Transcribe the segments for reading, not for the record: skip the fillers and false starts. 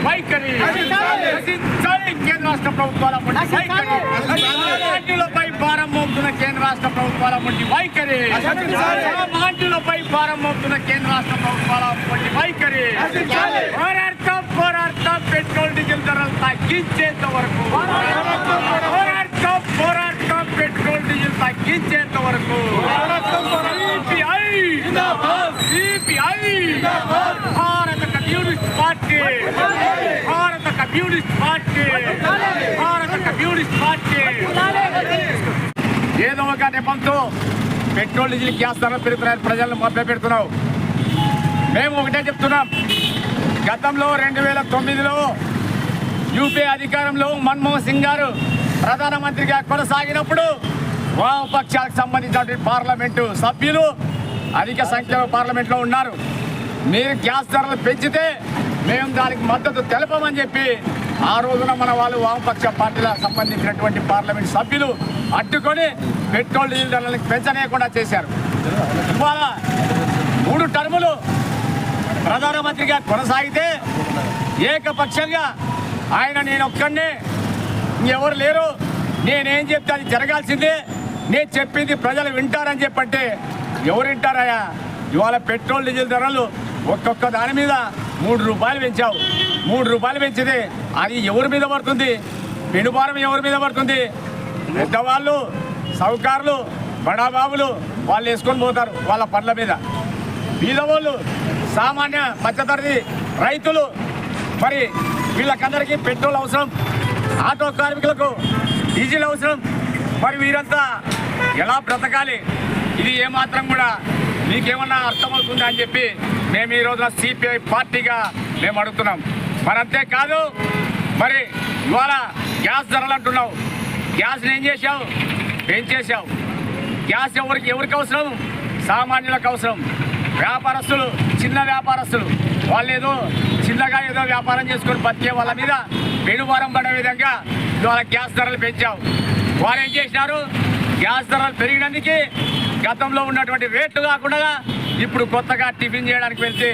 వైఖరి, కేంద్ర రాష్ట్ర ప్రభుత్వాల వైఖరి, సామాన్యులపై భారం మోపుతున్న కేంద్ర రాష్ట్ర ప్రభుత్వాల వంటి వైఖరి, సామాన్యులపై భారం మోపుతున్న కేంద్ర రాష్ట్ర ప్రభుత్వాల వంటి వైఖరి. పోరాడతాం పెట్రోల్ డీజిల్ ధరలు తగ్గించేంత వరకు, పోరాడతాం పెట్రోల్ డీజిల్ తగ్గించేంత వరకు. భారత కమ్యూనిస్ట్ పార్టీ, భారత కమ్యూనిస్ట్ పార్టీ, భారత కమ్యూనిస్ట్ పార్టీ. ఏదో ఒక నెపంతో పెట్రోల్ డీజిల్ గ్యాస్ ధరలు పెరుగుతున్నాయని ప్రజలను మభ్యపెడుతున్నావు. మేము ఒకటే చెప్తున్నాం, గతంలో 2009లో యూపీఏ అధికారంలో మన్మోహన్ సింగ్ గారు ప్రధానమంత్రిగా కొనసాగినప్పుడు వామపక్షాలకు సంబంధించిన పార్లమెంటు సభ్యులు అధిక సంఖ్యలో పార్లమెంట్లో ఉన్నారు. మీరు గ్యాస్ ధరలు పెంచితే మేము దానికి మద్దతు తెలపమని చెప్పి ఆ రోజున మన వాళ్ళు వామపక్ష పార్టీలకు సంబంధించినటువంటి పార్లమెంట్ సభ్యులు అడ్డుకొని పెట్రోల్ డీజిల్ ధరలకు పెంచనేయకుండా చేశారు. ఇవాళ 3 టర్ములు ప్రధానమంత్రిగా కొనసాగితే ఏకపక్షంగా ఆయన నేను ఒక్కడినే, ఎవరు లేరు, నేనేం చెప్తే అది జరగాల్సిందే, నేను చెప్పింది ప్రజలు వింటారని చెప్పంటే ఎవరు వింటారయ్యా? ఇవాళ పెట్రోల్ డీజిల్ ధరలు ఒక్కొక్క దాని మీద 3 రూపాయలు పెంచావు. 3 రూపాయలు పెంచితే అది ఎవరి మీద పడుతుంది? పెనుభారం ఎవరి మీద పడుతుంది? పెద్దవాళ్ళు, సౌకారులు, బడాబాబులు వాళ్ళు వేసుకొని పోతారు వాళ్ళ పనుల మీద. బీదవాళ్ళు, సామాన్య మధ్యతరగతి రైతులు, మరి వీళ్ళకందరికీ పెట్రోల్ అవసరం, ఆటో కార్మికులకు డీజిల్ అవసరం. మరి వీరంతా ఎలా బ్రతకాలి? ఇది ఏమాత్రం కూడా మీకేమన్నా అర్థమవుతుందా అని చెప్పి మేము ఈ రోజున సిపిఐ పార్టీగా మేము అడుగుతున్నాం. మరి అంతేకాదు, మరి ఇవాళ గ్యాస్ ధరలు అంటున్నావు, గ్యాస్ని ఏం చేశావు? పెంచేశావు. గ్యాస్ ఎవరికి అవసరం? సామాన్యులకు అవసరం. వ్యాపారస్తులు, చిన్న వ్యాపారస్తులు వాళ్ళు ఏదో చిన్నగా ఏదో వ్యాపారం చేసుకొని బతికే వాళ్ళ మీద పెనుభారం పడే విధంగా ఇవాళ గ్యాస్ ధరలు పెంచావు. వారు ఏం చేసినారు? గ్యాస్ ధరలు పెరిగినందుకు గతంలో ఉన్నటువంటి రేట్లు కాకుండా ఇప్పుడు కొత్తగా టిఫిన్ చేయడానికి వెళ్తే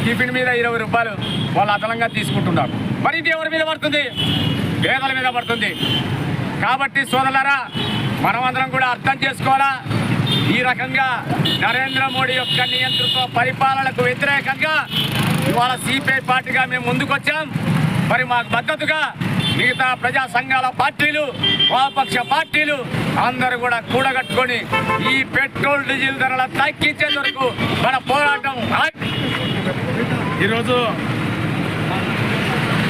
టిఫిన్ మీద 20 రూపాయలు వాళ్ళు అదనంగా తీసుకుంటున్నారు. మరి ఇది ఎవరి మీద పడుతుంది? పేదల మీద పడుతుంది. కాబట్టి సోదరులారా, మనమందరం కూడా అర్థం చేసుకోవాలా. ఈ రకంగా నరేంద్ర మోడీ యొక్క నియంతృత్వ పరిపాలనకు వ్యతిరేకంగా ఇవాళ సిపిఐ పార్టీగా మేము ముందుకొచ్చాం. మరి మాకు మద్దతుగా మిగతా ప్రజా సంఘాల పార్టీలు, వామపక్ష పార్టీలు అందరూ కూడా కూడగట్టుకొని ఈ పెట్రోల్ డీజిల్ ధరల తగ్గించే వరకు మన పోరాటం. ఈరోజు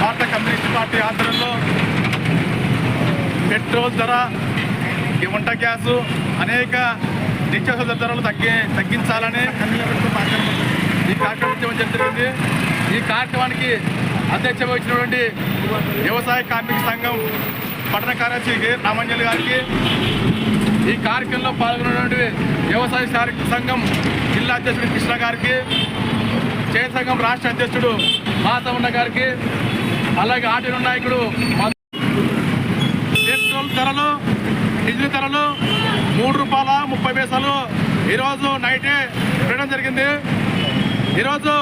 భారత కమ్యూనిస్ట్ పార్టీ ఆధ్వర్యంలో పెట్రోల్ ధర, ఈ వంట గ్యాసు, అనేక నిత్యావసర ధరలు తగ్గించాలని ఈ కార్యక్రమం జరిగింది. ఈ కార్యక్రమానికి అధ్యక్షత వహించినటువంటి వ్యవసాయ కార్మిక సంఘం పట్టణ కార్యదర్శి రామంజలి గారికి, ఈ కార్యక్రమంలో పాల్గొన్నటువంటి వ్యవసాయ కార్మిక సంఘం జిల్లా అధ్యక్షుడు కృష్ణ గారికి, చేయ సంఘం రాష్ట్ర అధ్యక్షుడు మాతవన్న గారికి, అలాగే ఆటో నాయకుడు. పెట్రోల్ ధరలు, డీజిల్ ధరలు 3 రూపాయల 30 పైసలు ఈరోజు నైటే పెట్టడం జరిగింది. ఈరోజు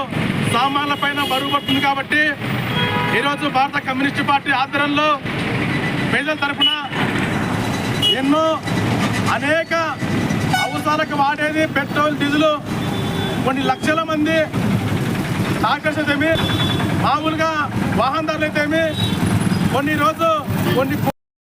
సామాన్ల పైన బరువు పడుతుంది కాబట్టి ఈరోజు భారత కమ్యూనిస్టు పార్టీ ఆధ్వర్యంలో ప్రజల తరఫున ఎన్నో అనేక అవసరాలకు వాడేది పెట్రోల్, డీజిల్ కొన్ని లక్షల మంది ఆకర్షితేమి, మామూలుగా వాహనదారులు అయితేమి కొన్ని